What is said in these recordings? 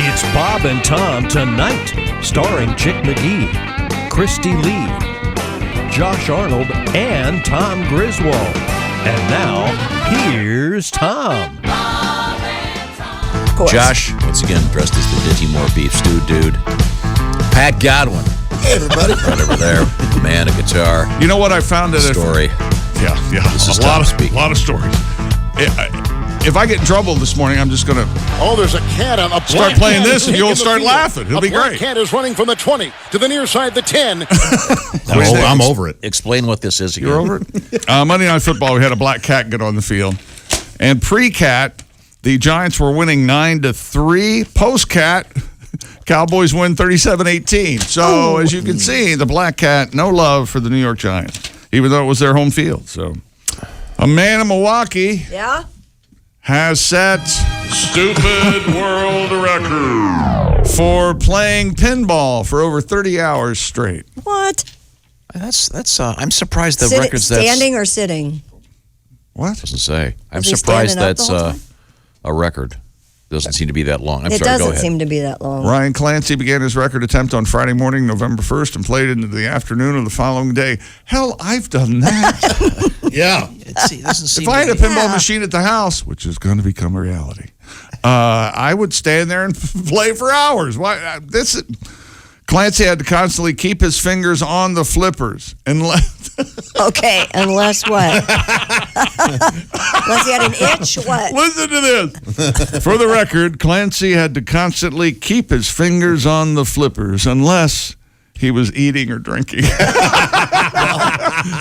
It's Bob and Tom Tonight, starring Chick McGee, Christy Lee, Josh Arnold, and Tom Griswold. And now, here's Tom. Josh, once again, dressed as the Dinty Moore beef stew dude. Pat Godwin. Hey, everybody. Right over there. Man, a guitar. You know what I found? Story. Yeah. This is a lot of stories. If I get in trouble this morning, I'm just going to there's a cat on a start playing this and you'll start laughing. It'll be great. The cat is running from the 20 to the near side, the 10. I'm over it. Explain what this is again. You're over it? Monday Night Football, we had a black cat get on the field. And pre-cat, the Giants were winning 9-3. Post-cat, Cowboys win 37-18. So, as you can see, the black cat, no love for the New York Giants, even though it was their home field. So, a man in Milwaukee has set Stupid World Record for playing pinball for over 30 hours straight. What? That's. I'm surprised the record's standing or sitting. What? Doesn't say. I'm Was he surprised standing up that's the whole time? a record. Doesn't seem to be that long. I'm It sorry, go doesn't ahead. seem to be that long. Ryan Clancy began his record attempt on Friday morning, November 1st, and played into the afternoon of the following day. Hell, I've done that. Yeah. It doesn't seem If I had a to be- pinball machine at the house, which is going to become a reality, I would stand there and play for hours. Why? Clancy had to constantly keep his fingers on the flippers Okay, unless what? Unless he had an itch? What? Listen to this. For the record, Clancy had to constantly keep his fingers on the flippers unless he was eating or drinking.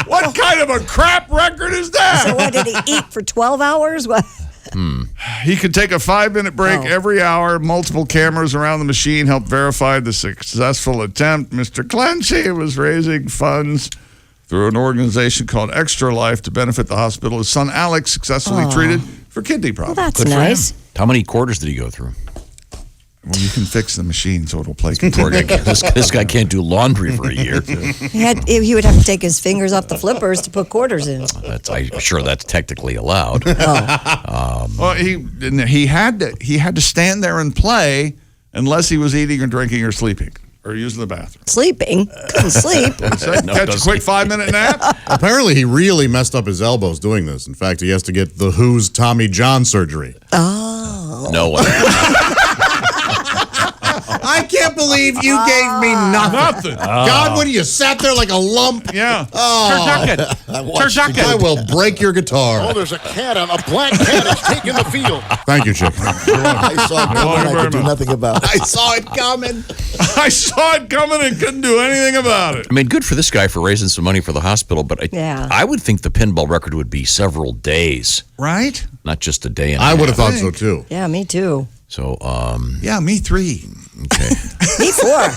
What kind of a crap record is that? So what, did he eat for 12 hours? What? He could take a 5-minute break every hour. Multiple cameras around the machine helped verify the successful attempt. Mr. Clancy was raising funds through an organization called Extra Life to benefit the hospital. His son Alex successfully treated for kidney Well, problems. that's nice. How many quarters did he go through? Well, you can fix the machine so it'll play. Poor guy. This guy can't do laundry for a year. He would have to take his fingers off the flippers to put quarters in. I'm sure that's technically allowed. Well, he had to stand there and play unless he was eating or drinking or sleeping or using the bathroom. Sleeping? Couldn't sleep. Catch a quick 5-minute nap. Apparently, he really messed up his elbows doing this. In fact, he has to get the Who's Tommy John surgery. Oh. No one. I can't believe you gave me nothing. Godwin, you sat there like a lump. Yeah. Turducken. I will break your guitar. There's a cat on a black cat is taking the field. Thank you, Chick. I saw it coming. I could do nothing about it. I saw it coming. I saw it coming and couldn't do anything about it. I mean, good for this guy for raising some money for the hospital, but I would think the pinball record would be several days, Right? not just a day and a I would have half. thought so, too. Yeah, me too. So, Yeah, me 3. okay. Me 4.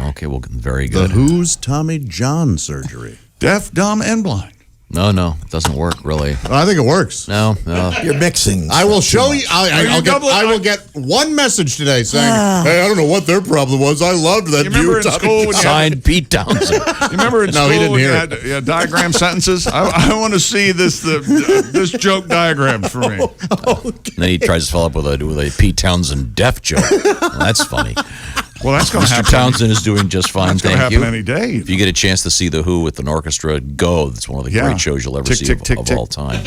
Okay, well, very The good. Who's Tommy John surgery. Deaf, dumb, and blind. No, it doesn't work, really. I think it works. No. You're mixing. I will show you. I will get one message today saying, "Hey, I don't know what their problem was. I loved that You remember view." in school when you had, Signed Pete Townsend. you remember in No, school he didn't when you hear had diagram sentences? I want to see this joke diagram for me. And then he tries to follow up with a Pete Townsend deaf joke. Well, that's funny. Well, that's going to Mr. happen. Townsend is doing just fine, That's going to thank happen you. any day. If you get a chance to see The Who with an orchestra, go. That's one of the great shows you'll ever Tick, see tick, tick, of tick. all time.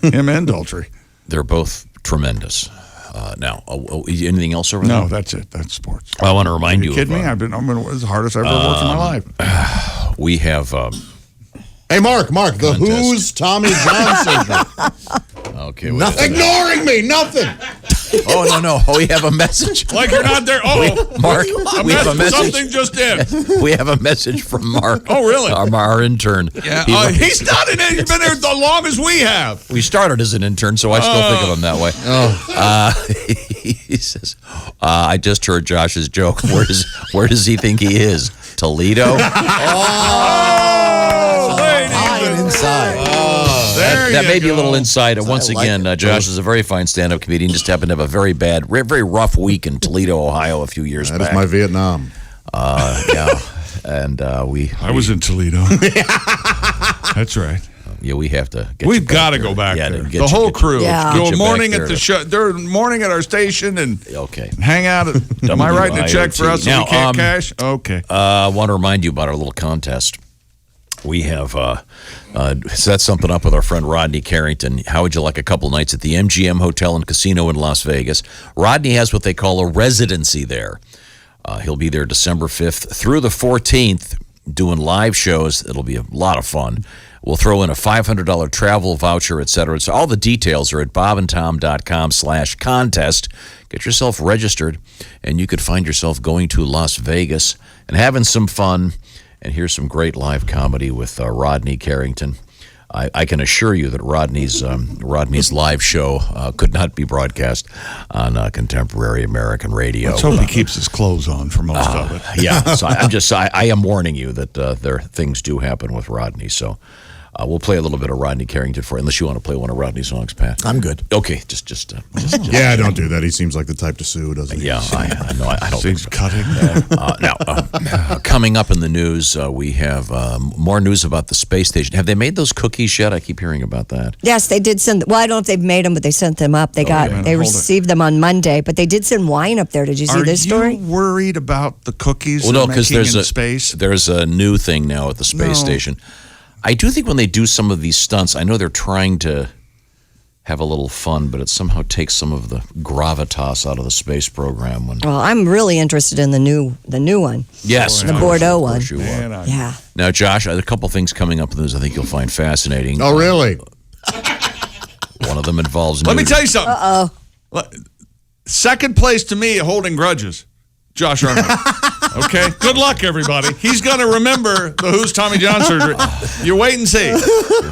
Him and Daltrey. They're both tremendous. Now, anything else over there? No, that's it. That's sports. I want to remind Are you kidding me? of, I'm as hard as I've ever worked in my life. we have, Hey, Mark, the Who's Tommy John surgery. okay. Nothing. Ignoring me, nothing. No. We have a message. Like you're not there. Mark, we have a message. Something just in. We have a message from Mark. Oh, really? Our intern. Yeah, he's not in it. He's been there as long as we have. We started as an intern, so I still think of him that way. He says, I just heard Josh's joke. Where does he think he is? Toledo? Inside. That may be a little insight. Once again, Josh is a very fine stand-up comedian. Just happened to have a very bad, very rough week in Toledo, Ohio a few years back. That is my Vietnam. Yeah. And I was in Toledo. That's right. Yeah, we have to. We've got to go back there. The whole crew. Yeah. Do Get a you morning back at the there. show. They're morning at our station and hang out. Am I writing a check for us Now, so we can't cash? Okay. I want to remind you about our little contest. We have set something up with our friend Rodney Carrington. How would you like a couple nights at the MGM Hotel and Casino in Las Vegas? Rodney has what they call a residency there. He'll be there December 5th through the 14th doing live shows. It'll be a lot of fun. We'll throw in a $500 travel voucher, et cetera. So all the details are at bobandtom.com/contest. Get yourself registered, and you could find yourself going to Las Vegas and having some fun. And here's some great live comedy with Rodney Carrington. I can assure you that Rodney's live show could not be broadcast on contemporary American radio. Let's hope he keeps his clothes on for most of it. Yeah, so I am warning you that there things do happen with Rodney. So we'll play a little bit of Rodney Carrington for you, unless you want to play one of Rodney's songs, Pat. I'm good. Okay, just Yeah, don't do that. He seems like the type to sue, doesn't he? yeah, I know. I don't think Seems so. cutting. Now, coming up in the news, we have more news about the space station. Have they made those cookies yet? I keep hearing about that. Yes, they did send. Well, I don't know if they've made them, but they sent them up. They hold received them on Monday, but they did send wine up there. Did you see this story? Are you worried about the cookies Well, no, because making in there's space? there's a new thing now at the space station. I do think when they do some of these stunts, I know they're trying to have a little fun, but it somehow takes some of the gravitas out of the space program. Well, I'm really interested in the new one. Yes, The Bordeaux one. Of course you are. Man, Yeah. Now, Josh, a couple things coming up in the news I think you'll find fascinating. Oh, really? One of them involves Let me nudity. tell you something. Second place to me holding grudges, Josh Arnold. Okay? Good luck, everybody. He's going to remember the Who's Tommy John surgery. You wait and see.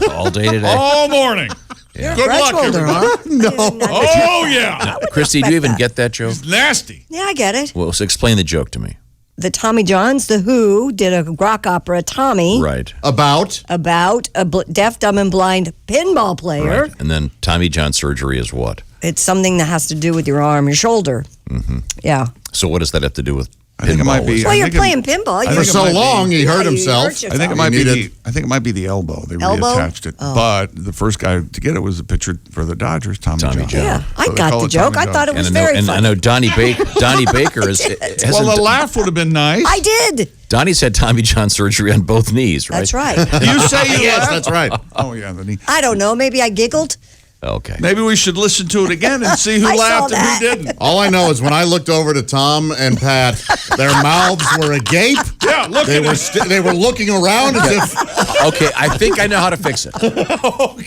all day today. All morning. Yeah. Good luck, holder, everybody. huh? No. Oh, yeah. Christy, do you even get that joke? Nasty. Yeah, I get it. Well, so explain the joke to me. The Tommy Johns, the Who, did a rock opera, Tommy, Right. About? about a deaf, dumb, and blind pinball player. Right. And then Tommy John surgery is what? It's something that has to do with your arm, your shoulder. Mm-hmm. Yeah. So what does that have to do with I think it might be. Well, I you're think playing pinball. I For think it so might be- long, he hurt you himself. hurt I think it yourself. might be needed- the elbow. They Elbow? reattached it. Oh. But the first guy to get it was a pitcher for the Dodgers, Tommy John. Yeah, I So they got call the it joke. Tommy I John. thought it was And I know, very and I funny. know Donnie Baker is. Well, the laugh would have been nice. I did. Donnie's had Tommy John surgery on both knees, right? That's right. You say you Yes, laughed? that's right. Oh, yeah. The knee. I don't know. Maybe I giggled. Okay. Maybe we should listen to it again and see who I saw laughed that. and who didn't. All I know is when I looked over to Tom and Pat, their mouths were agape. Yeah, look They at were it. they were looking around as if Okay, I think I know how to fix it.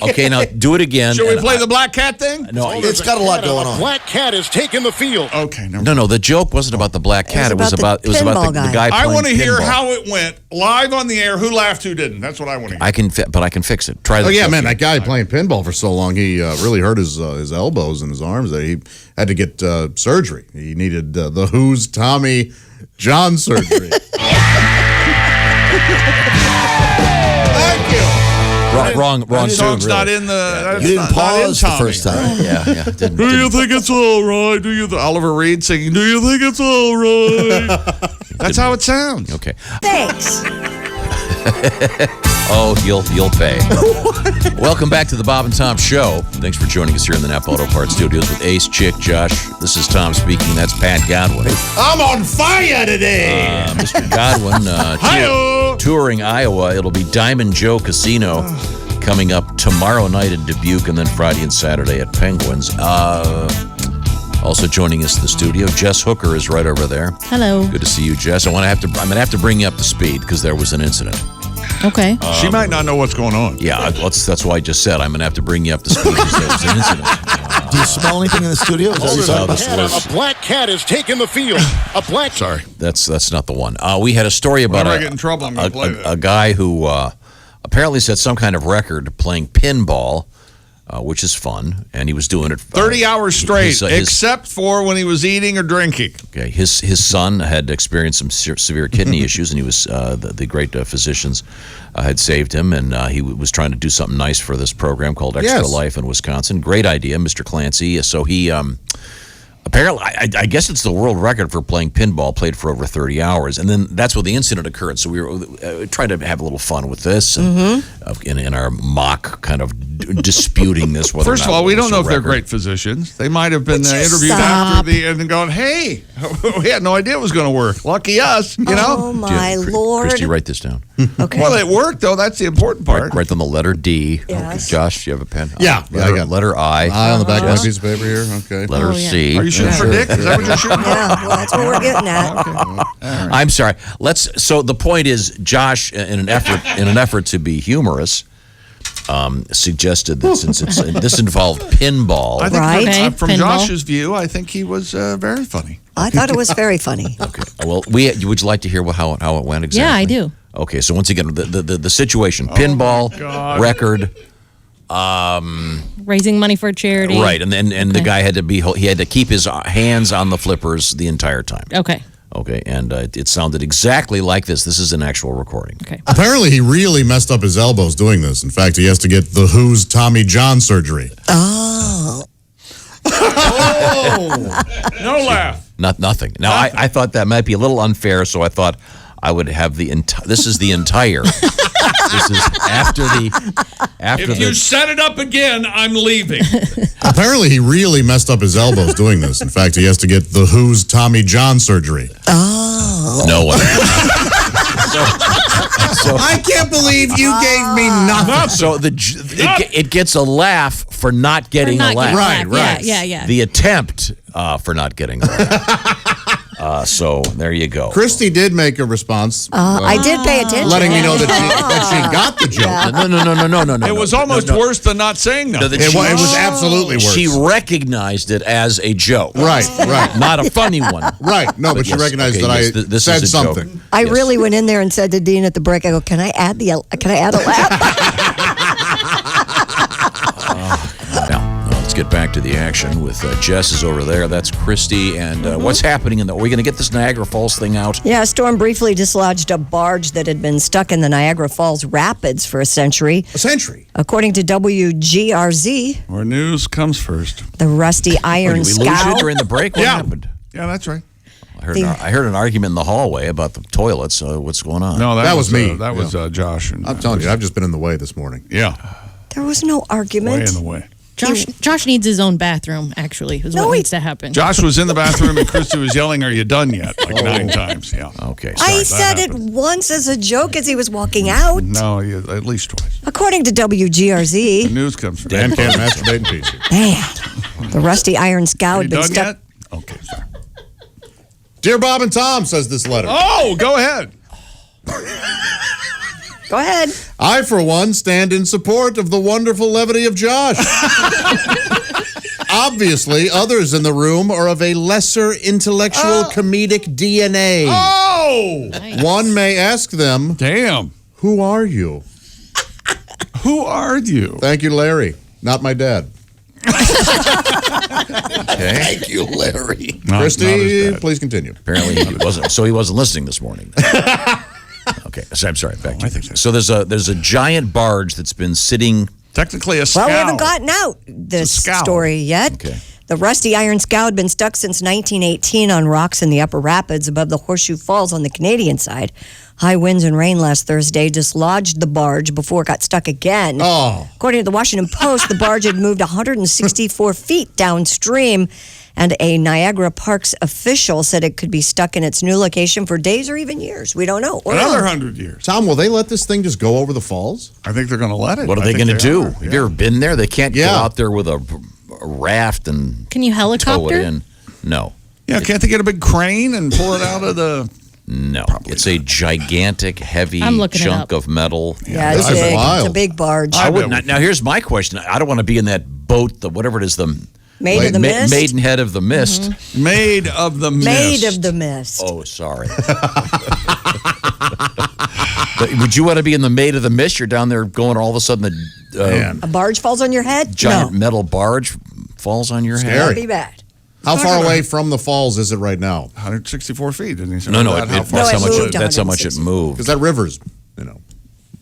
Okay, now do it again. Should we and play the black cat thing? No, It's got a lot going on. Black cat is taking the field. Okay, never no. The joke wasn't about the black cat. It was about about the the pinball guy I playing want to hear pinball. how it went live on the air. Who laughed, who didn't? That's what I want to hear. But I can fix it. Try. Oh the yeah, joke man! again. That guy playing pinball for so long, he really hurt his elbows and his arms. There, he had to get surgery. He needed the Who's Tommy John surgery. Thank you. Wrong That tune. song's Really. not in the. that's You didn't not in pause the Tommy. first time. Yeah. Didn't, Do you think it's all right? Do you? Oliver Reed singing. Do you think it's all right? That's how it sounds. Okay. Thanks. Oh, you'll pay. Welcome back to the Bob and Tom Show. Thanks for joining us here in the Napa Auto Parts Studios with Ace, Chick, Josh. This is Tom speaking. That's Pat Godwin. I'm on fire today. Mr. Godwin, Hi-yo. touring Iowa. It'll be Diamond Joe Casino coming up tomorrow night in Dubuque, and then Friday and Saturday at Penguins. Also joining us in the studio, Jess Hooker is right over there. Hello. Good to see you, Jess. I'm gonna have to bring you up to speed because there was an incident. Okay. She might not know what's going on. Yeah, that's why I just said I'm gonna have to bring you up to speed because there was an incident. Do you smell anything in the studio? Is that what you're talking about? this A black cat is taking the field. A black. Sorry, that's not the one. We had a story about Whenever I get in trouble, I'm gonna play that. a guy who apparently set some kind of record playing pinball, which is fun, and he was doing it 30 hours straight, his- except for when he was eating or drinking. Okay, his son had experienced some severe kidney issues, and he was the great physicians had saved him, and he was trying to do something nice for this program called Extra Yes. Life in Wisconsin. Great idea, Mr. Clancy. So he Apparently, I guess it's the world record for playing pinball, played for over 30 hours. And then that's where the incident occurred. So we were trying to have a little fun with this and, in our mock kind of disputing this. First of all, we don't know if they're great physicians. They might have been interviewed after the end and gone, hey, we had no idea it was going to work. Lucky us, you know? Oh, my Lord. Christy, write this down. Okay. Well, it worked, though. That's the important part. Write down the letter D. Yes. Josh, do you have a pen? Yeah. Letter, I got letter I. Eye on the back of my piece of paper here. Okay. Letter C. Are you shooting for Dick? Is that what you're shooting for? Yeah, well, that's what we're getting at. I'm sorry. So the point is, Josh, in an effort to be humorous, suggested that since this involved pinball. I think Right. from Pinball. Josh's view, I think he was very funny. I thought it was very funny. Okay. Well, would you like to hear how it went exactly? Yeah, I do. Okay. So once again, the situation: pinball record. Raising money for a charity. Right, and the guy had to keep his hands on the flippers the entire time. Okay. Okay, and it sounded exactly like this. This is an actual recording. Okay. Apparently, he really messed up his elbows doing this. In fact, he has to get the Who's Tommy John surgery. Oh. No laugh. Nothing. Now, I thought that might be a little unfair, so I thought I would have this is the entire. This is after If you set it up again, I'm leaving. Apparently, he really messed up his elbows doing this. In fact, he has to get the Who's Tommy John surgery. Oh. No one. So I can't believe you gave me nothing. So it gets a laugh for not getting a laugh. Right. Yeah. The attempt for not getting a laugh. So there you go. Christy did make a response, I did pay attention. letting me know that she got the joke. No. It was almost worse than not saying nothing. It was absolutely worse. She recognized it as a joke. Right. Not a funny one. Right. No, but she yes, recognized okay, that yes, I this said is a joke. something. I Yes. really went in there and said to Dean at the break, I go, can I add a laugh? Now, let's get back to the action with Jess is over there. That's Christy. And what's happening are we going to get this Niagara Falls thing out? Yeah, a storm briefly dislodged a barge that had been stuck in the Niagara Falls rapids for a century. A century. According to WGRZ, Where news comes first. the rusty iron Did we lose you scow. during the break? What happened? Yeah, that's right. I heard an argument in the hallway about the toilets. What's going on? No, That was me. That was Josh. And, I'm telling you, I've just been in the way this morning. Yeah, There was no way argument. in the way. Josh needs his own bathroom, actually, is what needs to happen. Josh was in the bathroom and Christy was yelling, "Are you done yet?" Like 9 times. Yeah. Okay. Sorry. I said it once as a joke as he was walking out. No, at least twice. According to The WGRZ, news comes first. Dan can't masturbate in peace. man, the rusty iron scow Are had you been done stuck. yet? Okay, sorry. Dear Bob and Tom, says this letter. Oh, go ahead. Go ahead. I, for one, stand in support of the wonderful levity of Josh. Obviously, others in the room are of a lesser intellectual comedic DNA. Oh, One may ask them, damn. who are you? Who are you? Thank you, Larry. Not my dad. Okay. Thank you, Larry. Not Christy, as bad. please continue. Apparently he wasn't. So he wasn't listening this morning. Okay. So I'm sorry. Back to I think so. So there's a giant barge that's been sitting. Technically a scow. Well, we haven't gotten out this scow. story yet. Okay. The rusty iron scow had been stuck since 1918 on rocks in the upper rapids above the Horseshoe Falls on the Canadian side. High winds and rain last Thursday dislodged the barge before it got stuck again. Oh. According to the Washington Post, the barge had moved 164 feet downstream, and a Niagara Parks official said it could be stuck in its new location for days or even years. We don't know. Or Another not. 100 years. Tom, will they let this thing just go over the falls? I think they're going to let it. What are I they think going to do? are. Have you ever been there? They can't go Yeah. out there with a raft and Can you tow it helicopter? in. No. Yeah, can't they get a big crane and pull it out of the... No. It's a gigantic, heavy I'm looking it chunk up. of metal. Yeah, it's That's big. wild. It's a big barge. I would bet not. Now, here's my question. I don't want to be in that boat, whatever it is, the Made of the mist. Maidenhead of the Mist. Made of the mist. Made of the mist. Oh, sorry. But would you want to be in the Maid of the Mist? You're down there going, all of a sudden the A barge falls on your head? giant No. metal barge falls on your head. That'd be bad. How far away from the falls is it right now? 164 feet, didn't he say? No, That's how it, far. No, that's, it how much moved that's how much it 160. moved. Because that river's,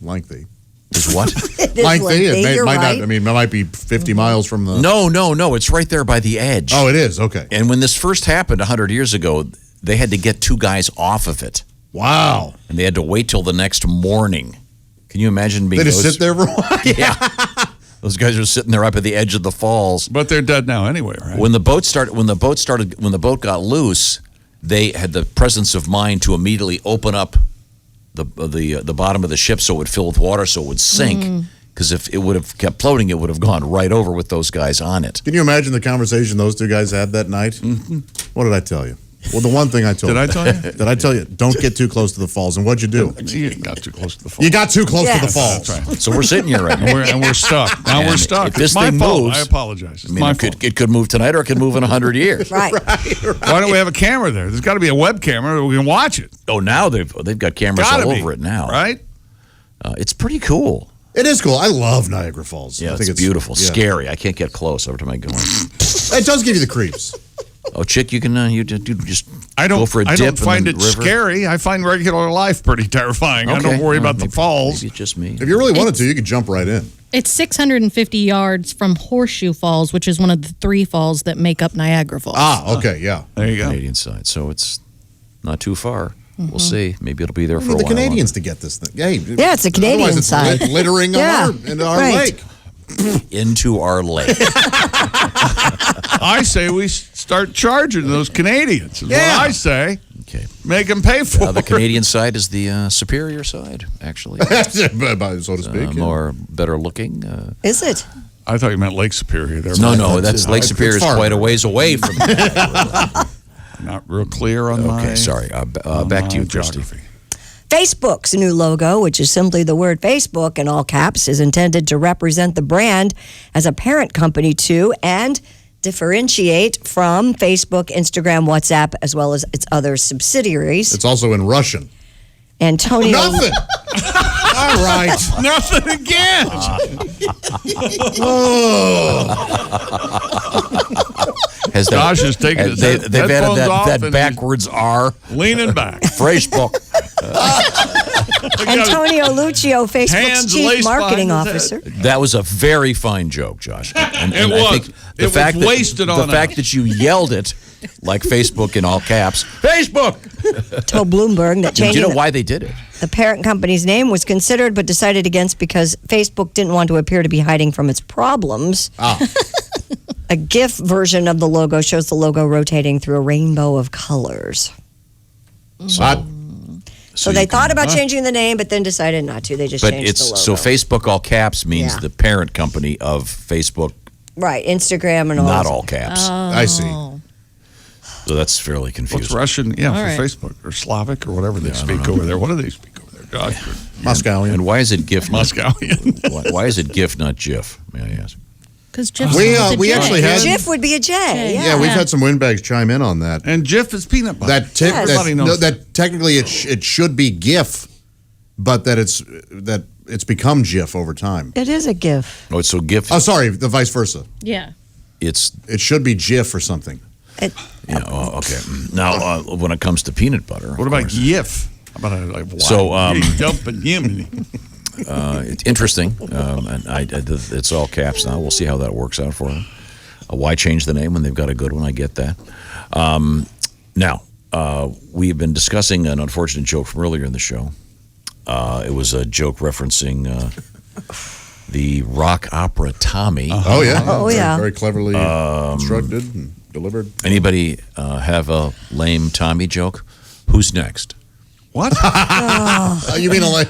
lengthy. Is what? It is Lengthy. You're might right. not. I mean, it might be 50 miles from the. No. It's right there by the edge. Oh, it is. Okay. And when this first happened 100 years ago, they had to get 2 guys off of it. Wow. And they had to wait till the next morning. Can you imagine being They just sit there for a while. Yeah. Those guys are sitting there up at the edge of the falls. But they're dead now anyway, right? When the boat got loose, they had the presence of mind to immediately open up the bottom of the ship so it would fill with water so it would sink. Because if it would have kept floating, it would have gone right over with those guys on it. Can you imagine the conversation those 2 guys had that night? Mm-hmm. What did I tell you? Well, the one thing I told you. Did I tell you? Did I tell you? Don't get too close to the falls. And what'd you do? You got too close to the falls. You got too close to the Yes. falls. That's right. So we're sitting here right now. And we're stuck. Now we're And stuck. if this It's my thing fault. moves- I apologize. It's I mean, my it fault. could move tonight or it could move in 100 years. Right. Why don't we have a camera there? There's got to be a web camera. We can watch it. Oh, now they've got cameras Gotta all be, over it now. right? It's pretty cool. It is cool. I love Niagara Falls. Yeah, I think it's beautiful. yeah. Scary. I can't get close every time I go in. It does give you the creeps. Oh, Chick, you can you just I don't. go for a I dip don't find in it the river. scary. I find regular life pretty terrifying. I Okay. don't worry about the Maybe- falls. Maybe it's just me. If you really wanted to, you could jump right in. It's 650 yards from Horseshoe Falls, which is one of the 3 falls that make up Niagara Falls. Ah, okay, yeah. There you go. Canadian side, so it's not too far. We'll see. Maybe it'll be there We for a need the while. Canadians to get this thing. Hey, Yeah, it's the Canadian otherwise it's side. littering Yeah, into our right. lake. Into our lake. I say we start charging those Canadians. Is Yeah. what I say. Okay. Make them pay for The it. Canadian side is the superior side, actually. So to speak. More better looking. Is it? I thought you meant Lake Superior there. No, that's Lake it's Superior is far quite a better. ways away from. Not real clear on my. Okay, sorry. Back to you, Christy. geography. Facebook's new logo, which is simply the word Facebook in all caps, is intended to represent the brand as a parent company to and differentiate from Facebook, Instagram, WhatsApp, as well as its other subsidiaries. It's also in Russian. Antonio. Nothing. All right. Nothing again. Has that- Josh is taking his they've added headphones off that and backwards R. leaning back. Facebook. Antonio Lucio, Facebook's Hands chief laced marketing behind his officer. That was a very fine joke, Josh. And It I was. think It was wasted on the fact us. that you yelled it like Facebook in all caps. Facebook. Told Bloomberg that Do you changing know why they did it? the parent company's name was considered but decided against because Facebook didn't want to appear to be hiding from its problems. A GIF version of the logo shows the logo rotating through a rainbow of colors. So they thought about changing the name, but then decided not to. They just But changed it's the logo. so Facebook all caps means Yeah. the parent company of Facebook, Right, Instagram and all not that. all caps. I see. So that's fairly confusing. What's Russian? Yeah, for right. Facebook or Slavic or whatever they speak over there. What do they speak over there, Josh? Moscowian. And why is it GIF? Moscowian. Why is it GIF, not GIF? May I ask? Because Jeff We actually had. GIF would be a J. Yeah. Yeah, we've had some windbags chime in on that. And Jif is peanut butter. That Yes. Everybody knows. that technically it should be GIF, but that it's become GIF over time. It is a GIF. Oh, so GIF. Oh, sorry, the vice versa. Yeah. It's It should be GIF or something. It, okay. Now, when it comes to peanut butter, What about Yif? How about So, dumping him? it's interesting, and it's all caps now. We'll see how that works out for them. Why change the name when they've got a good one? I get that. Now, we've been discussing an unfortunate joke from earlier in the show. It was a joke referencing the rock opera Tommy. Oh yeah. Oh, yeah. Very cleverly constructed and delivered. Anybody have a lame Tommy joke? Who's next? What? You mean like?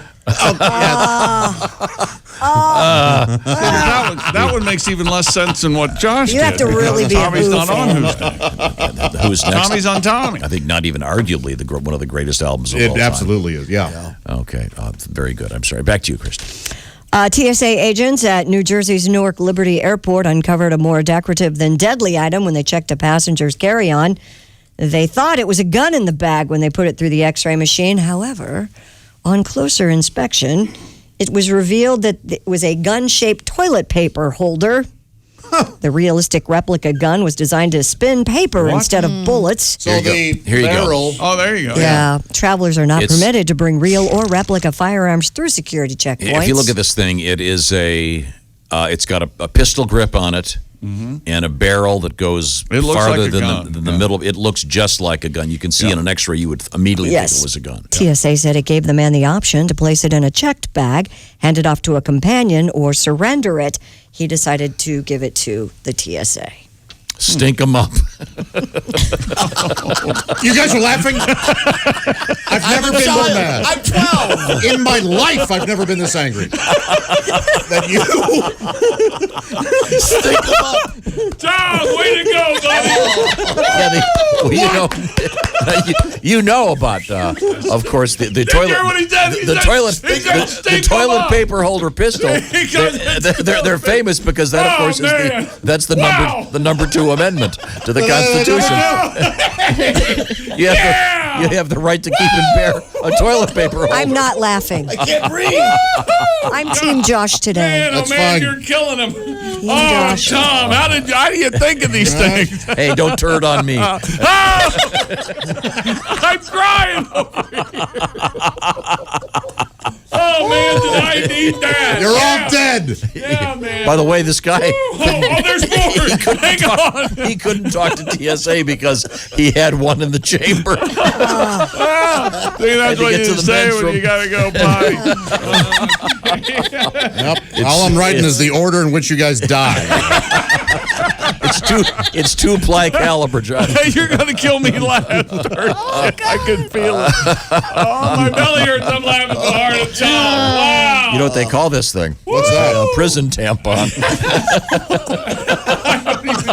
That one makes even less sense than what Josh You did. have to really be a Tommy's Who not on fan. Who's Next. Who's next? Tommy's on Tommy. I think not even arguably one of the greatest albums of all It time. absolutely is. Yeah. Okay, very good. I'm sorry. Back to you, Christy. TSA agents at New Jersey's Newark Liberty Airport uncovered a more decorative than deadly item when they checked a passenger's carry-on. They thought it was a gun in the bag when they put it through the X-ray machine. However, on closer inspection, it was revealed that it was a gun-shaped toilet paper holder. The realistic replica gun was designed to spin paper instead of bullets. So Here you go. barrel. Oh, there you go. Yeah, travelers are not It's- permitted to bring real or replica firearms through security checkpoints. If you look at this thing, it is it's got a pistol grip on it and a barrel that goes It looks farther like a than gun. the middle. It looks just like a gun. You can see in an X-ray, you would immediately think it was a gun. TSA said it gave the man the option to place it in a checked bag, hand it off to a companion, or surrender it. He decided to give it to the TSA. Stink 'em up. You guys are laughing? I've never been more mad. I'm 12. In my life, I've never been this angry. That you. Stink 'em up. Tom, way to go, buddy. Yeah, you know about, of course, the toilet. hear what he said? He The said, toilet. he said, The "Stink 'em toilet up." paper holder pistol. They're famous because that, of Oh, course, man. that's the Wow. number 2 amendment to the Constitution. You have the right to keep and bear a toilet paper holder. I'm not laughing. I can't breathe. I'm Team Josh today. Man, That's oh man, fine. you're killing him. Josh. Tom, how do you think of these things? Hey, don't turn on me. I'm crying over here. Oh man, did I need that? You're all dead. Yeah, man. By the way, this guy, there's more. Hang on. he couldn't talk to TSA because he had one in the chamber. See, that's to what get you to the say men's when room. you gotta go potty. Yep. All I'm writing is the order in which you guys die. It's 2 ply caliber, John. Hey, you're gonna kill me last. I can feel it. Oh, my belly hurts. I'm laughing so hard at Tom. Wow. You know what they call this thing? What's that? A prison tampon.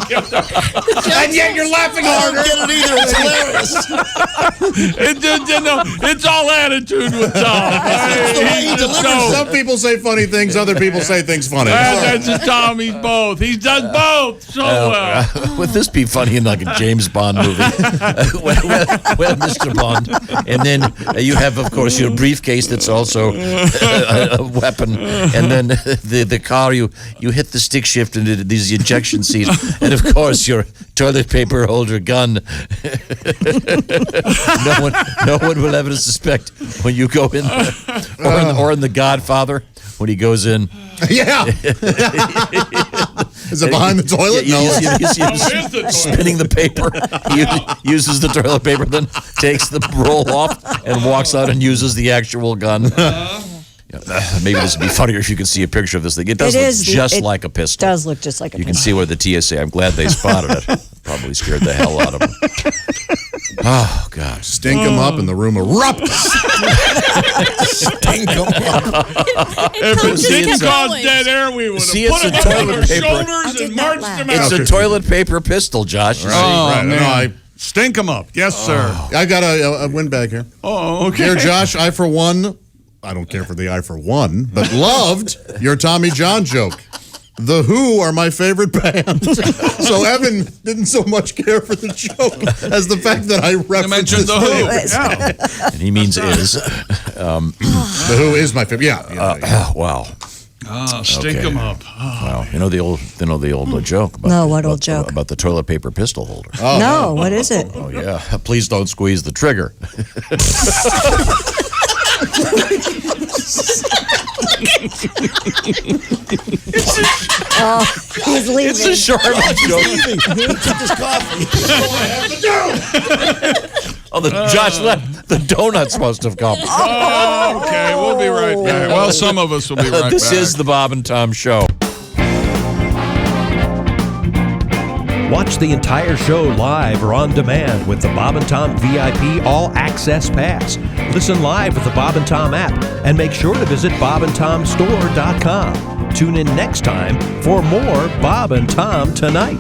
And yet you're laughing I harder. don't get it either. It's hilarious. It's all attitude with Tom. That's the way he He's just delivers so- Some people say funny things, other people say things funny. That's just Tom. He's both. He does both so well. Would this be funny in like a James Bond movie? well, Mr. Bond. And then you have, of course, your briefcase that's also a weapon. And then the car, you hit the stick shift into these ejection seats. And, of course, your toilet paper holder gun. no one will ever suspect when you go in there. Or in The Godfather, when he goes in. Yeah. Is it behind the toilet? You No. see him Where's the toilet? spinning the paper. He uses the toilet paper, then takes the roll off and walks out and uses the actual gun. Maybe this would be funnier if you could see a picture of this thing. It does look just like a pistol. Does look just like a You can pistol. see where the TSA, I'm glad they spotted it. Probably scared the hell out of them. Oh, gosh. Stink them up and the room erupts. Stink 'em up. If it See, didn't it's cause a- dead air, we would See, have it's put a them up on toilet our paper. shoulders and marched them It's out. a toilet paper pistol, Josh. Oh, Right. man. No, Stink them up. Yes, sir. I got a windbag here. Oh, okay. Dear Josh, I for one, I don't care for the I for one, but loved your Tommy John joke. The Who are my favorite band. So Evan didn't so much care for the joke as the fact that I referenced mentioned this The Who. band. Yeah. And he means is. The Who is my favorite. Yeah. Wow. Oh, stink Okay. them up. Wow. You know the old joke about No, what old joke? about the toilet paper pistol holder. No, what is it? Oh yeah. Please don't squeeze the trigger. He's leaving. It's a sharp joke. He took his coffee. Oh, Josh left. The donuts must have come. Oh, okay, we'll be right back. Well, some of us will be right This back. is the Bob and Tom Show. Watch the entire show live or on demand with the Bob and Tom VIP All Access Pass. Listen live with the Bob and Tom app and make sure to visit bobandtomstore.com. Tune in next time for more Bob and Tom Tonight.